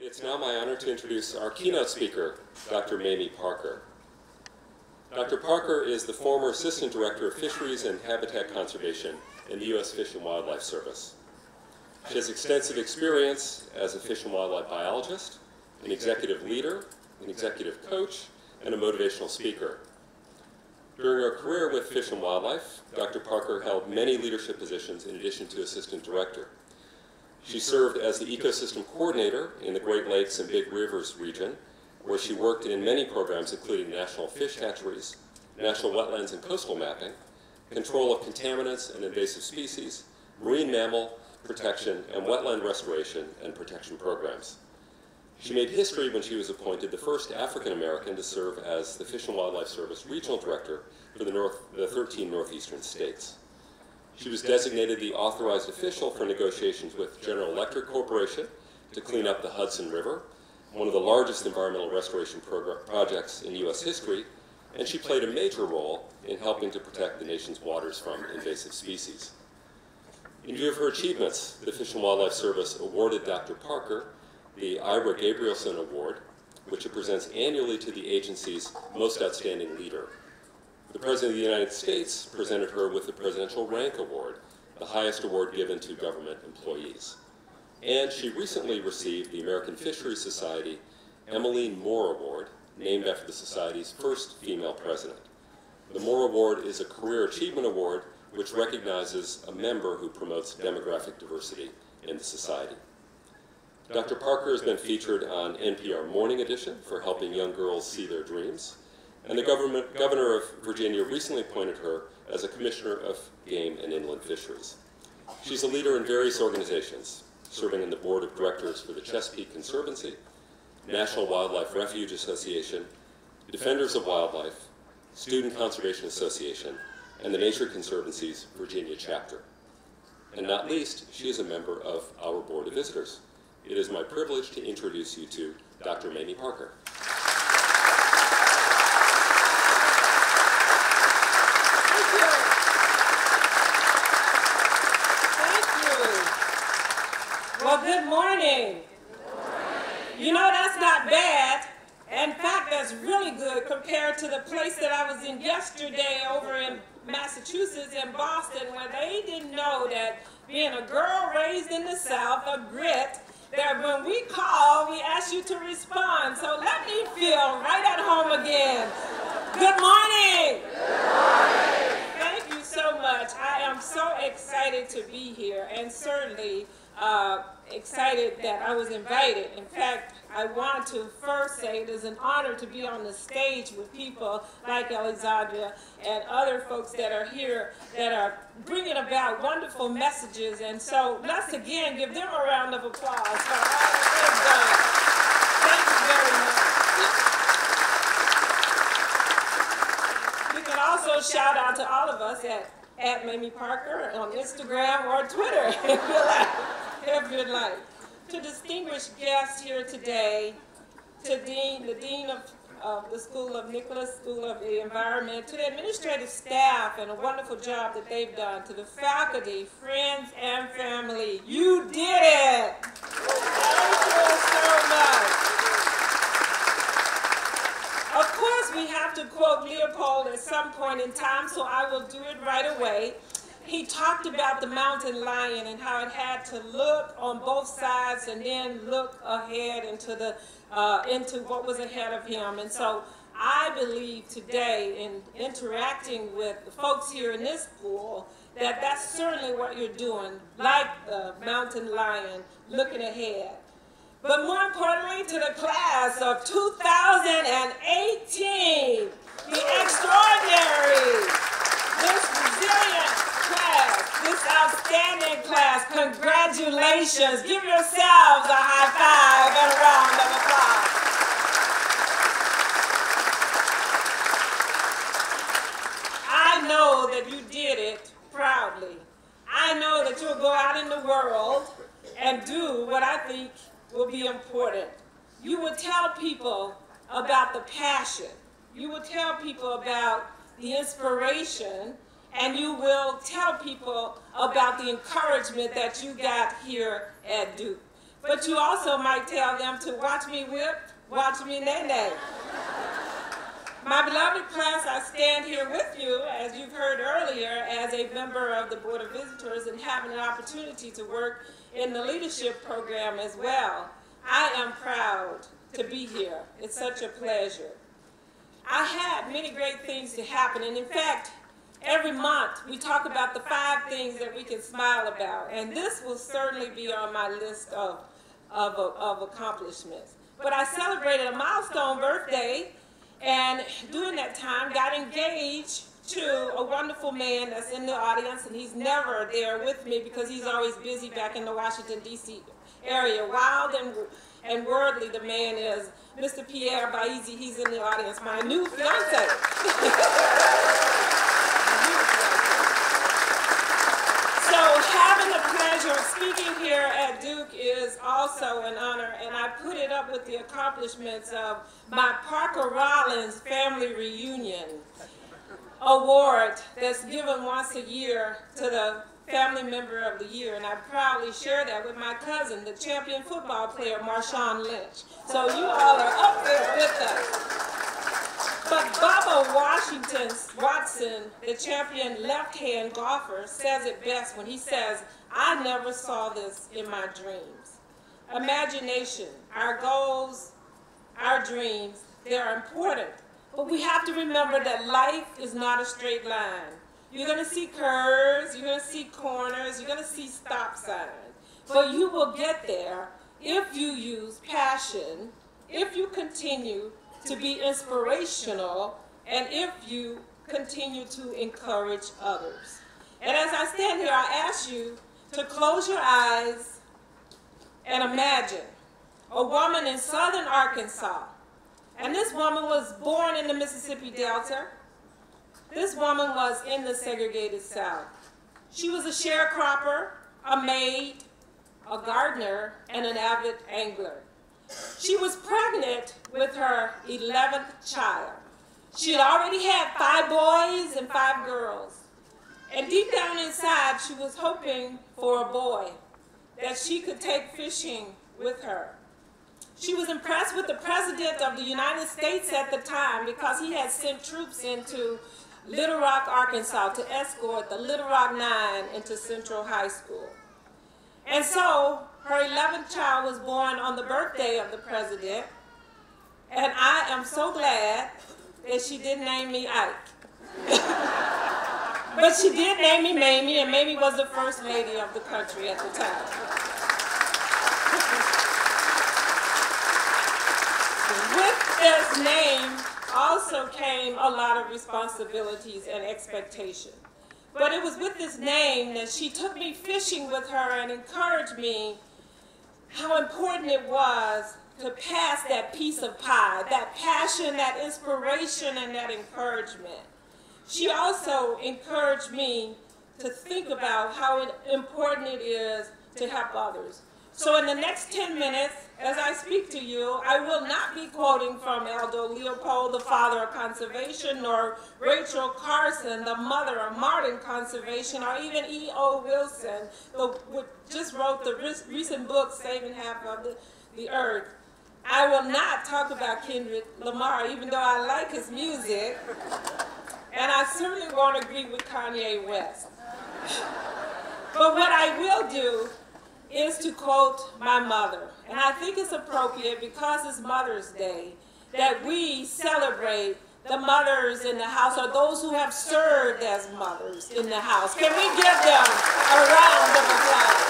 It's now my honor to introduce our keynote speaker, Dr. Mamie Parker. Dr. Parker is the former Assistant Director of Fisheries and Habitat Conservation in the U.S. Fish and Wildlife Service. She has extensive experience as a fish and wildlife biologist, an executive leader, an executive coach, and a motivational speaker. During her career with Fish and Wildlife, Dr. Parker held many leadership positions in addition to Assistant Director. She served as the Ecosystem Coordinator in the Great Lakes and Big Rivers region, where she worked in many programs including national fish hatcheries, national wetlands and coastal mapping, control of contaminants and invasive species, marine mammal protection, and wetland restoration and protection programs. She made history when she was appointed the first African American to serve as the Fish and Wildlife Service Regional Director for the 13 northeastern states. She was designated the authorized official for negotiations with General Electric Corporation to clean up the Hudson River, one of the largest environmental restoration projects in U.S. history, and she played a major role in helping to protect the nation's waters from invasive species. In view of her achievements, the Fish and Wildlife Service awarded Dr. Parker the Ira Gabrielson Award, which it presents annually to the agency's most outstanding leader. The President of the United States presented her with the Presidential Rank Award, the highest award given to government employees. And she recently received the American Fisheries Society Emmeline Moore Award, named after the Society's first female president. The Moore Award is a career achievement award which recognizes a member who promotes demographic diversity in the Society. Dr. Parker has been featured on NPR Morning Edition for helping young girls see their dreams, and the governor of Virginia recently appointed her as a Commissioner of Game and Inland Fisheries. She's a leader in various organizations, serving on the board of directors for the Chesapeake Conservancy, National Wildlife Refuge Association, Defenders of Wildlife, Student Conservation Association, and the Nature Conservancy's Virginia chapter. And not least, she is a member of our Board of Visitors. It is my privilege to introduce you to Dr. Mamie Parker. Thank you. Well, good morning. You know, that's not bad. In fact, that's really good compared to the place that I was in yesterday over in Massachusetts and Boston, where they didn't know that being a girl raised in the South, a grit, that when we call, we ask you to respond. So let me feel right at home again. Good morning. Good morning. Thank you so much. I am so excited to be here, and certainly excited that I was invited. In fact, I want to first say it is an honor to be on the stage with people like Alexandria and other folks that are here that are bringing about wonderful messages. And so let's again give them a round of applause for all that they've done. Thank you very much. You can also shout out to all of us at Mamie Parker on Instagram or Twitter if you'd like. To distinguished guests here today, to the Dean of the School of Nicholas School of the Environment, to the administrative staff and a wonderful job that they've done, to the faculty, friends, and family, you did it! Thank you so much. Of course, we have to quote Leopold at some point in time, so I will do it right away. He talked about the mountain lion and how it had to look on both sides and then look ahead into what was ahead of him. And so I believe today in interacting with the folks here in this pool that that's certainly what you're doing, like the mountain lion, looking ahead. But more importantly, to the class of 2018, the extraordinary, this resilient class, this outstanding class, congratulations. Give yourselves a high five and a round of applause. I know that you did it proudly. I know that you'll go out in the world and do what I think will be important. You will tell people about the passion. You will tell people about the inspiration, and you will tell people about the encouragement that you got here at Duke. but you also might tell them to watch me whip, watch me nay-nay. My beloved class, I stand here with you, as you've heard earlier, as a member of the Board of Visitors and having an opportunity to work in the leadership program as well. I am proud to be here. It's such a pleasure. I had many great things to happen, and in fact, every month we talk about the 5 things that we can smile about, and this will certainly be on my list of accomplishments. But I celebrated a milestone birthday, and during that time got engaged to a wonderful man that's in the audience, and he's never there with me because he's always busy back in the Washington, D.C. area. Wild and worldly the man is. Mr. Pierre Baizi, he's in the audience, my new fiance. So having the pleasure of speaking here at Duke is also an honor, and I put it up with the accomplishments of my Parker Rollins Family Reunion Award that's given once a year to the Family Member of the Year, and I proudly share that with my cousin, the champion football player, Marshawn Lynch. So you all are up there with us. But Bubba Watson, the champion left-hand golfer, says it best when he says, "I never saw this in my dreams." Imagination, our goals, our dreams, they're important. But we have to remember that life is not a straight line. You're going to see curves, you're going to see corners, you're going to see stop signs. But you will get there if you use passion, if you continue to be inspirational, and if you continue to encourage others. And as I stand here, I ask you to close your eyes and imagine a woman in southern Arkansas. And this woman was born in the Mississippi Delta. This woman was in the segregated South. She was a sharecropper, a maid, a gardener, and an avid angler. She was pregnant with her 11th child. She had already had 5 boys and 5 girls. And deep down inside, she was hoping for a boy that she could take fishing with her. She was impressed with the President of the United States at the time because he had sent troops into Little Rock, Arkansas to escort the Little Rock 9 into Central High School. And so her 11th child was born on the birthday of the President, and I am so glad that she didn't name me Ike. But she did name me Mamie, and Mamie was the first lady of the country at the time. With this name also came a lot of responsibilities and expectation. But it was with this name that she took me fishing with her and encouraged me how important it was to pass that piece of pie, that passion, that inspiration, and that encouragement. She also encouraged me to think about how important it is to help others. So in the next 10 minutes, as I speak to you, I will not be quoting from Aldo Leopold, the father of conservation, nor Rachel Carson, the mother of modern conservation, or even E.O. Wilson, who just wrote the recent book, Saving Half of the Earth. I will not talk about Kendrick Lamar, even though I like his music, and I certainly won't agree with Kanye West. But what I will do is to quote my mother. And I think it's appropriate, because it's Mother's Day, that we celebrate the mothers in the house, or those who have served as mothers in the house. Can we give them a round of applause?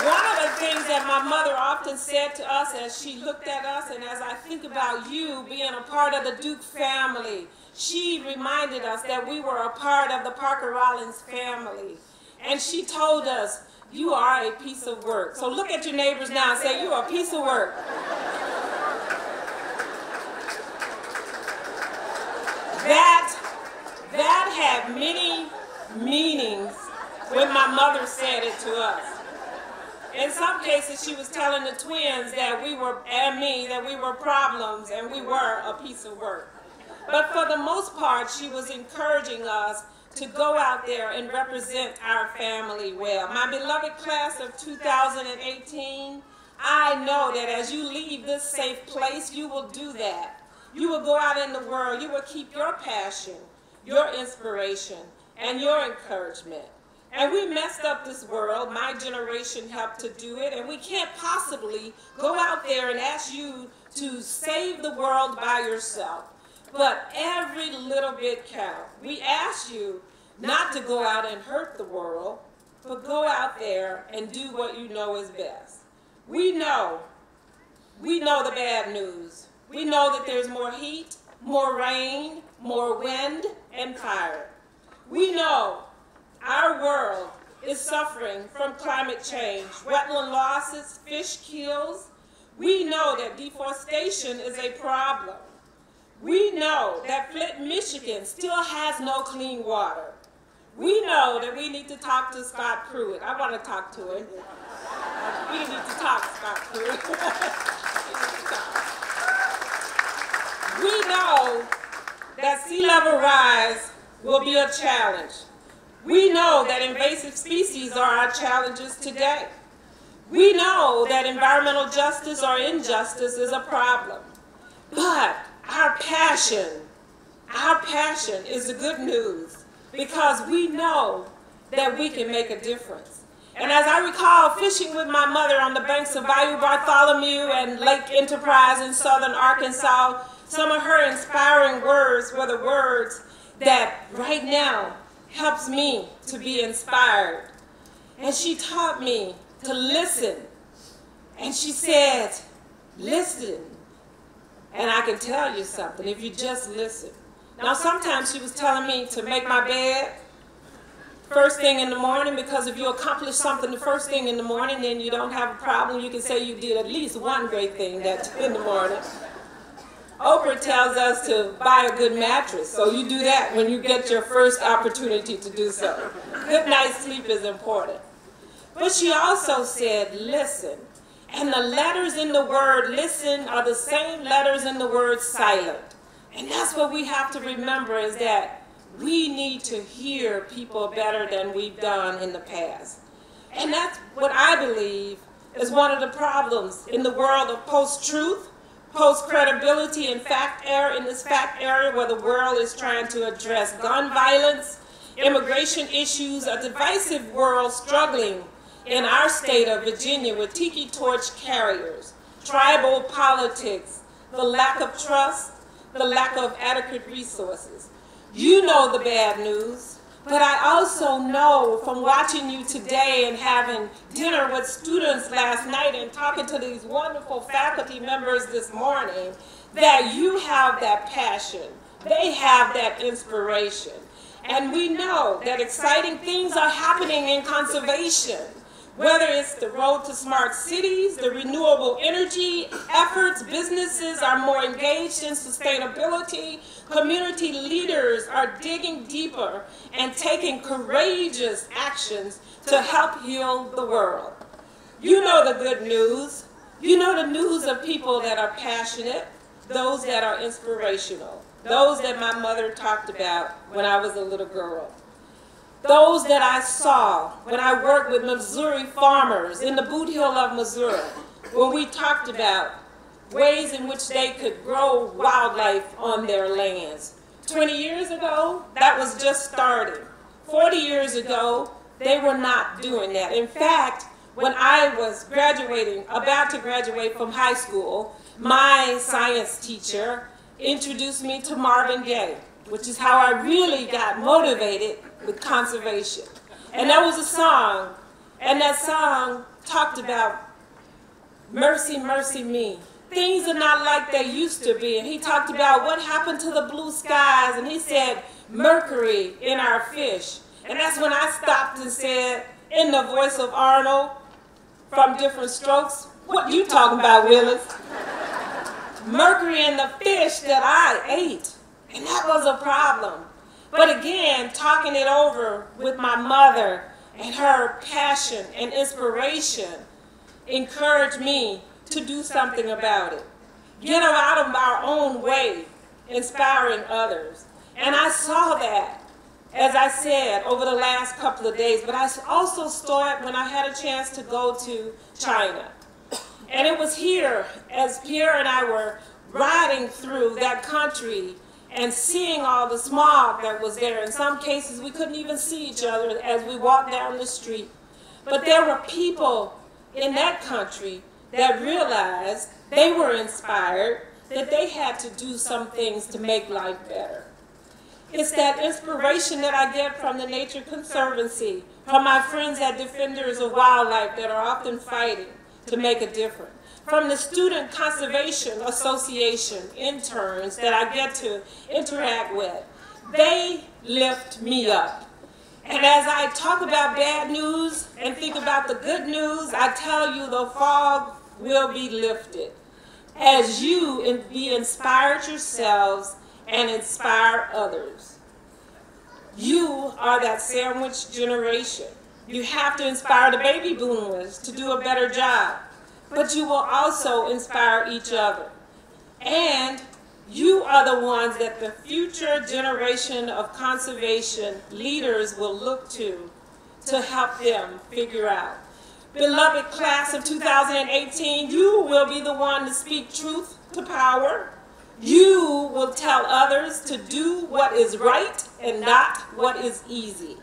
One of the things that my mother often said to us as she looked at us, and as I think about you being a part of the Duke family, she reminded us that we were a part of the Parker Rollins family. And she told us, "You are a piece of work." So look at your neighbors now and say, "You are a piece of work." That had many meanings when my mother said it to us. In some cases, she was telling the twins that we were, and me, that we were problems and we were a piece of work. But for the most part, she was encouraging us to go out there and represent our family well. My beloved class of 2018, I know that as you leave this safe place, you will do that. You will go out in the world. You will keep your passion, your inspiration, and your encouragement. And we messed up this world. My generation helped to do it. And we can't possibly go out there and ask you to save the world by yourself. But every little bit counts. We ask you not to go out and hurt the world, but go out there and do what you know is best. We know the bad news. We know that there's more heat, more rain, more wind, and fire. We know our world is suffering from climate change, wetland losses, fish kills. We know that deforestation is a problem. We know that Flint, Michigan still has no clean water. We know that we need to talk to Scott Pruitt. I want to talk to him. We need to talk to Scott Pruitt. We know that sea level rise will be a challenge. We know that invasive species are our challenges today. We know that environmental justice or injustice is a problem. But our passion is the good news, because we know that we can make a difference. And as I recall fishing with my mother on the banks of Bayou Bartholomew and Lake Enterprise in southern Arkansas, some of her inspiring words were the words that right now helps me to be inspired. And she taught me to listen. And she said, listen. And I can tell you something, if you just listen. Now sometimes she was telling me to make my bed first thing in the morning, because if you accomplish something the first thing in the morning, then you don't have a problem. You can say you did at least one great thing that in the morning. Oprah tells us to buy a good mattress, so you do that when you get your first opportunity to do so. Good night's sleep is important. But she also said, listen. And the letters in the word listen are the same letters in the word silent. And that's what we have to remember, is that we need to hear people better than we've done in the past. And that's what I believe is one of the problems in the world of post-truth, post-credibility, and in this fact area where the world is trying to address gun violence, immigration issues, a divisive world struggling in our state of Virginia with tiki torch carriers, tribal politics, the lack of trust, the lack of adequate resources. You know the bad news, but I also know from watching you today and having dinner with students last night and talking to these wonderful faculty members this morning, that you have that passion. They have that inspiration. And we know that exciting things are happening in conservation. Whether it's the road to smart cities, the renewable energy efforts, businesses are more engaged in sustainability, community leaders are digging deeper and taking courageous actions to help heal the world. You know the good news. You know the news of people that are passionate, those that are inspirational, those that my mother talked about when I was a little girl. Those that I saw when I worked with Missouri farmers in the Boot Hill of Missouri, when we talked about ways in which they could grow wildlife on their lands. 20 years ago, that was just starting. 40 years ago, they were not doing that. In fact, when I was about to graduate from high school, my science teacher introduced me to Marvin Gaye, which is how I really got motivated with conservation. And that was a song, and that song talked about mercy, mercy me. Things are not like they used to be. And he talked about what happened to the blue skies, and he said mercury in our fish. And that's when I stopped and said, in the voice of Arnold from Different Strokes, what you talking about, Willis? Mercury in the fish that I ate. And that was a problem. But again, talking it over with my mother and her passion and inspiration encouraged me to do something about it. Get out of our own way, inspiring others. And I saw that as I said, over the last couple of days, but I also saw it when I had a chance to go to China. And it was here, as Pierre and I were riding through that country and seeing all the smog that was there. In some cases, we couldn't even see each other as we walked down the street. But there were people in that country that realized they were inspired, that they had to do some things to make life better. It's that inspiration that I get from the Nature Conservancy, from my friends at Defenders of Wildlife that are often fighting to make a difference, from the Student Conservation Association interns that I get to interact with. They lift me up. And as I talk about bad news and think about the good news, I tell you the fog will be lifted as you be inspired yourselves and inspire others. You are that sandwich generation. You have to inspire the baby boomers to do a better job, but you will also inspire each other. And you are the ones that the future generation of conservation leaders will look to help them figure out. Beloved class of 2018, you will be the one to speak truth to power. You will tell others to do what is right and not what is easy.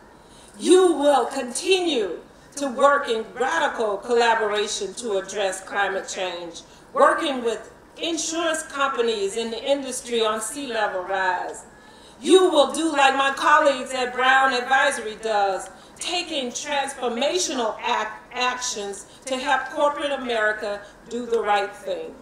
You will continue to work in radical collaboration to address climate change, working with insurance companies in the industry on sea level rise. You will do like my colleagues at Brown Advisory does, taking transformational actions to help corporate America do the right thing.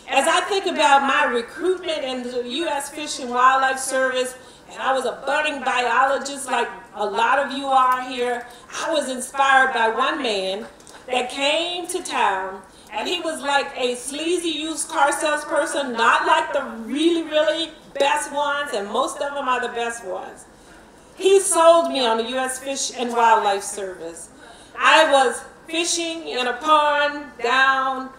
As I think about my recruitment in the U.S. Fish and Wildlife Service, and I was a budding biologist like a lot of you are here, I was inspired by one man that came to town, and he was like a sleazy used car salesperson, not like the really, really best ones, and most of them are the best ones. He sold me on the U.S. Fish and Wildlife Service. I was fishing in a pond down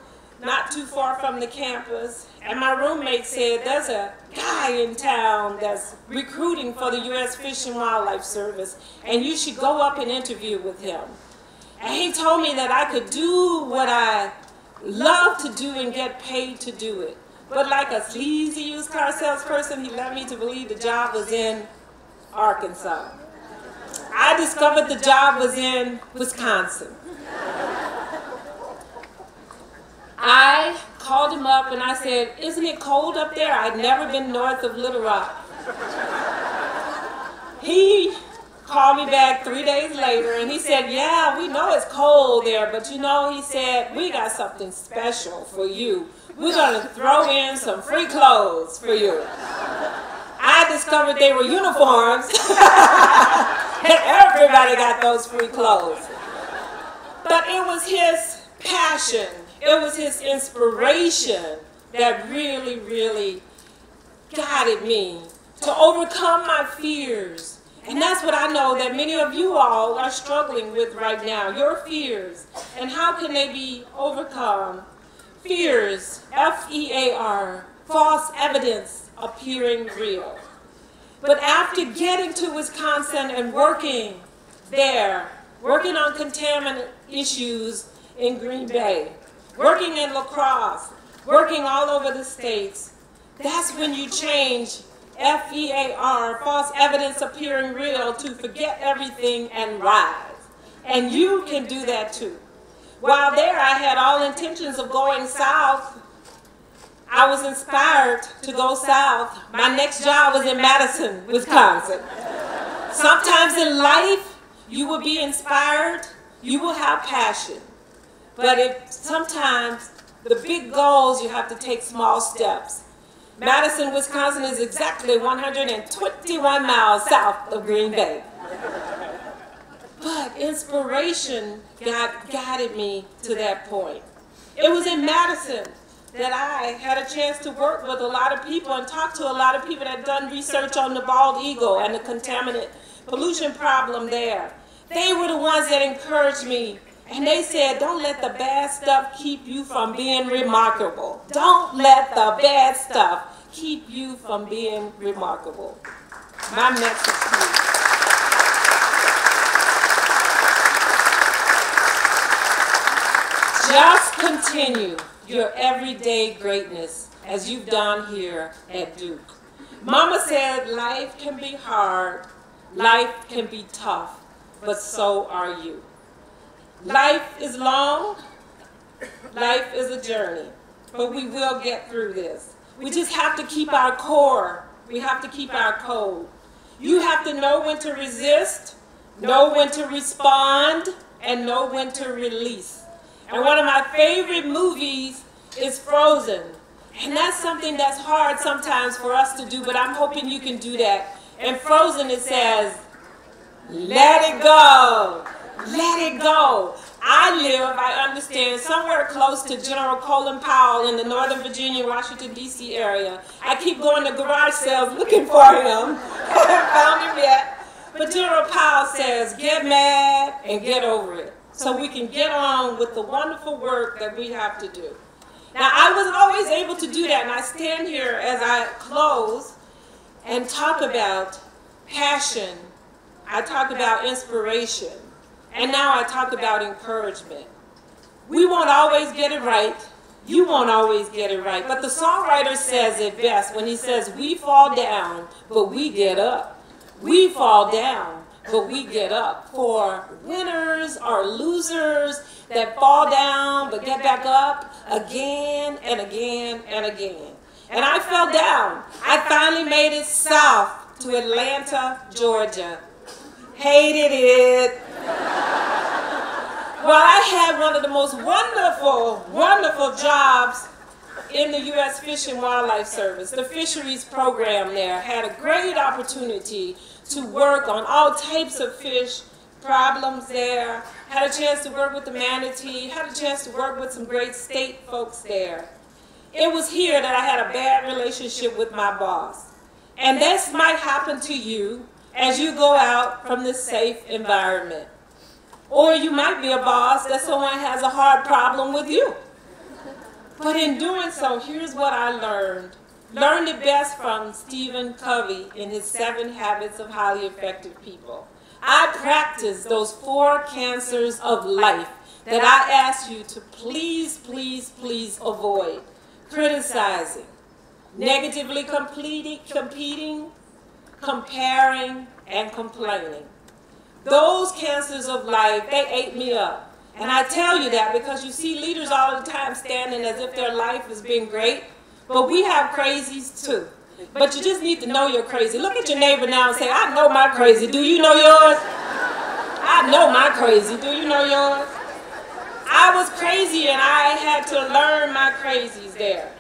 not too far from the campus, and my roommate said, there's a guy in town that's recruiting for the U.S. Fish and Wildlife Service, and you should go up and interview with him. And he told me that I could do what I love to do and get paid to do it. But like a sleazy used car salesperson, he led me to believe the job was in Arkansas. I discovered the job was in Wisconsin. I called him up and I said, isn't it cold up there? I'd never been north of Little Rock. He called me back 3 days later and he said, yeah, we know it's cold there, but you know, he said, we got something special for you. We're going to throw in some free clothes for you. I discovered they were uniforms and everybody got those free clothes. But it was his passion. It was his inspiration that really, really guided me to overcome my fears. And that's what I know that many of you all are struggling with right now, your fears. And how can they be overcome? Fears, F-E-A-R, false evidence appearing real. But after getting to Wisconsin and working there, working on contaminant issues in Green Bay, working in La Crosse, working all over the states, that's when you change F-E-A-R, false evidence appearing real, to forget everything and rise. And you can do that too. While there, I had all intentions of going south. I was inspired to go south. My next job was in Madison, Wisconsin. Sometimes in life, you will be inspired, you will have passion. But sometimes the big goals, you have to take small steps. Madison, Wisconsin is exactly 121 miles south of Green Bay. But inspiration guided me to that point. It was in Madison that I had a chance to work with a lot of people and talk to a lot of people that had done research on the bald eagle and the contaminant pollution problem there. They were the ones that encouraged me. And they said, don't let the bad stuff keep you from being remarkable. Don't let the bad stuff keep you from being remarkable. My message to you. Just continue your everyday greatness as you've done here at Duke. Mama said life can be hard, life can be tough, but so are you. Life is long, life is a journey, but we will get through this. We just have to keep our core, we have to keep our code. You have to know when to resist, know when to respond, and know when to release. And one of my favorite movies is Frozen. And that's something that's hard sometimes for us to do, but I'm hoping you can do that. In Frozen it says, let it go, let it go. I understand, somewhere close to General Colin Powell in the Northern Virginia, Washington, D.C. area. I keep going to garage sales looking for him. Haven't found him yet. But General Powell says, get mad and get over it, so we can get on with the wonderful work that we have to do. Now, I wasn't always able to do that, and I stand here as I close and talk about passion. I talk about inspiration, and now I talk about encouragement. We won't always get it right. You won't always get it right. But the songwriter says it best when he says, we fall down, but we get up. We fall down, but we get up. For winners are losers that fall down, but get back up again and again and again. And I fell down. I finally made it south to Atlanta, Georgia. Hated it. Well, I had one of the most wonderful, wonderful jobs in the U.S. Fish and Wildlife Service. The fisheries program there had a great opportunity to work on all types of fish problems there. Had a chance to work with the manatee, had a chance to work with some great state folks there. It was here that I had a bad relationship with my boss. And this might happen to you as you go out from this safe environment. Or you might be a boss that someone has a hard problem with you. But in doing so, here's what I learned. Learned it best from Stephen Covey in his 7 Habits of Highly Effective People. I practiced those 4 cancers of life that I ask you to please, please, please avoid. Criticizing, negatively competing, comparing, and complaining. Those cancers of life, they ate me up. And I tell you that because you see leaders all the time standing as if their life is being great, but we have crazies too. But you just need to know you're crazy. Look at your neighbor now and say, I know my crazy. Do you know yours? I know my crazy. Do you know yours? I was crazy and I had to learn my crazies there.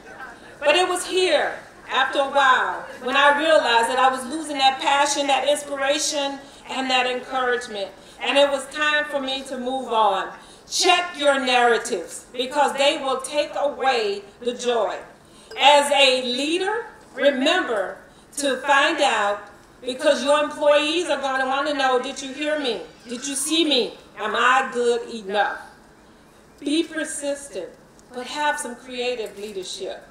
But it was here, after a while, when I realized that I was losing that passion, that inspiration, and that encouragement. And it was time for me to move on. Check your narratives because they will take away the joy. As a leader, remember to find out, because your employees are going to want to know, did you hear me? Did you see me? Am I good enough? Be persistent, but have some creative leadership.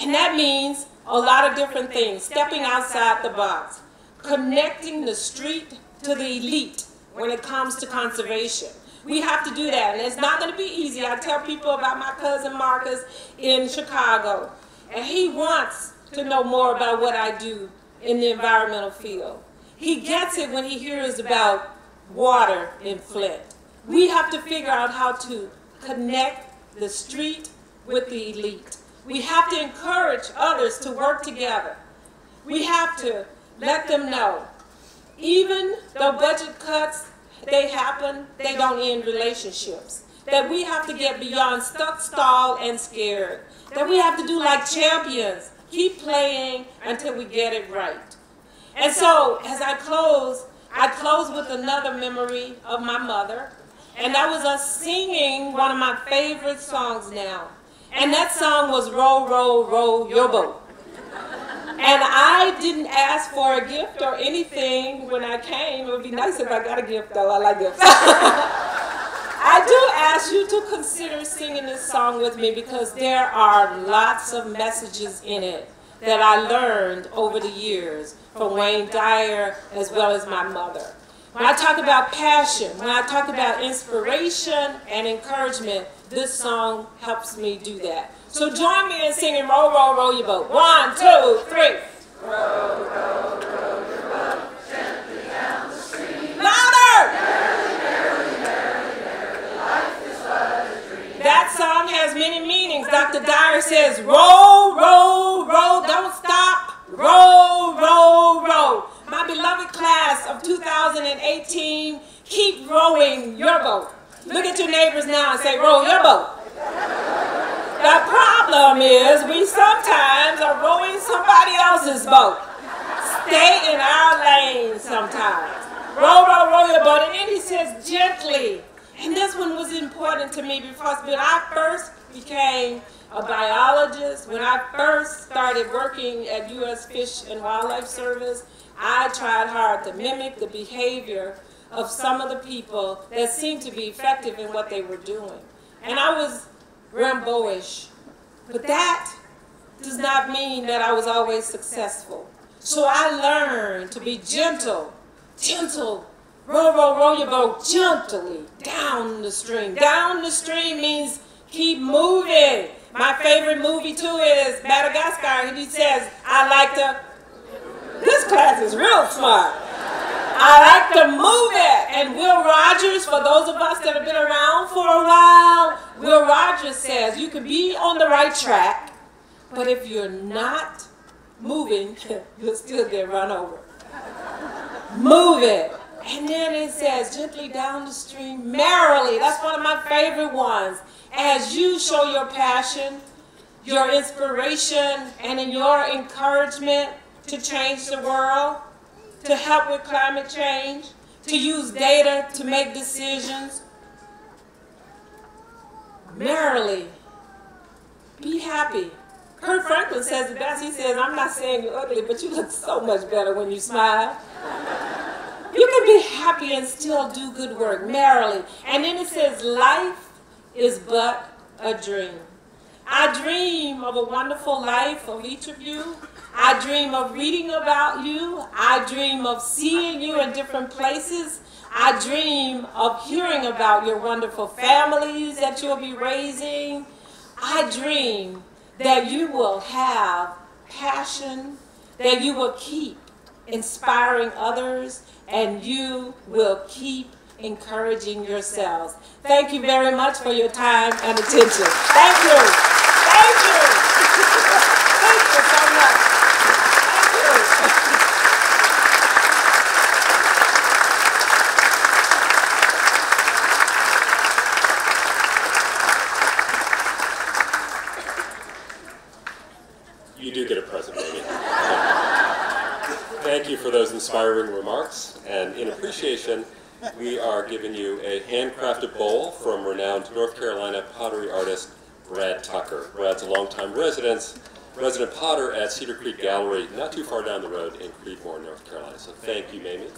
And that means a lot of different things. Stepping outside the box. Connecting the street to the elite when it comes to conservation. We have to do that, and it's not going to be easy. I tell people about my cousin Marcus in Chicago, and he wants to know more about what I do in the environmental field. He gets it when he hears about water in Flint. We have to figure out how to connect the street with the elite. We have to encourage others to work together. We have to let them know, even though budget cuts, they happen, they don't end relationships. That we have to get beyond stuck, stalled, and scared. That we have to do like champions. Keep playing until we get it right. And so, as I close with another memory of my mother. And that was us singing one of my favorite songs now. And that song was Row, Row, Row Your Boat. And I didn't ask for a gift or anything when I came. It would be nice if I got a gift, though. I like gifts. I do ask you to consider singing this song with me because there are lots of messages in it that I learned over the years from Wayne Dyer as well as my mother. When I talk about passion, when I talk about inspiration and encouragement, this song helps me do that. So join me in singing Row, Row, Row Your Boat. 1, 2, 3. Row, row, row your boat gently down the stream. Louder! Merrily, merrily, merrily, merrily, life is but a dream. That song has many meanings. Dr. Dyer says, row, row, row, don't stop. Row, row, row. My beloved class of 2018, keep rowing your boat. Look at your neighbors now and say, row your boat. The problem is we sometimes are rowing somebody else's boat. Stay in our lane sometimes. Row, row, row your boat. And then he says gently. And this one was important to me because when I first became a biologist, when I first started working at U.S. Fish and Wildlife Service, I tried hard to mimic the behavior of some of the people that seemed to be effective in what they were doing. And I was Rambo-ish. But that does not mean that I was always successful. So I learned to be gentle, gentle. Row, row, row your boat gently down the stream. Down the stream means keep moving. My favorite movie too is Madagascar, and he says, I like to, this class is real smart. I like to move it. And Will Rogers, for those of us that have been around for a while, Will Rogers says you can be on the right track, but if you're not moving, you'll still get run over. Move it. And then it says, gently down the stream, merrily. That's one of my favorite ones. As you show your passion, your inspiration, and in your encouragement to change the world, to help with climate change, to use data to make decisions, merrily, be happy. Kurt Franklin says it best. He says, I'm not saying you're ugly, but you look so much better when you smile. You can be happy and still do good work, merrily. And then it says, life is but a dream. I dream of a wonderful life of each of you. I dream of reading about you. I dream of seeing you in different places. I dream of hearing about your wonderful families that you'll be raising. I dream that you will have passion, that you will keep inspiring others, and you will keep encouraging yourselves. Thank you very much for your time and attention. Thank you. Thank you. Thank you so much. You do get a present, Mamie. Thank you for those inspiring remarks, and in appreciation, we are giving you a handcrafted bowl from renowned North Carolina pottery artist Brad Tucker. Brad's a longtime resident potter at Cedar Creek Gallery, not too far down the road in Creedmoor, North Carolina. So thank you, Mamie.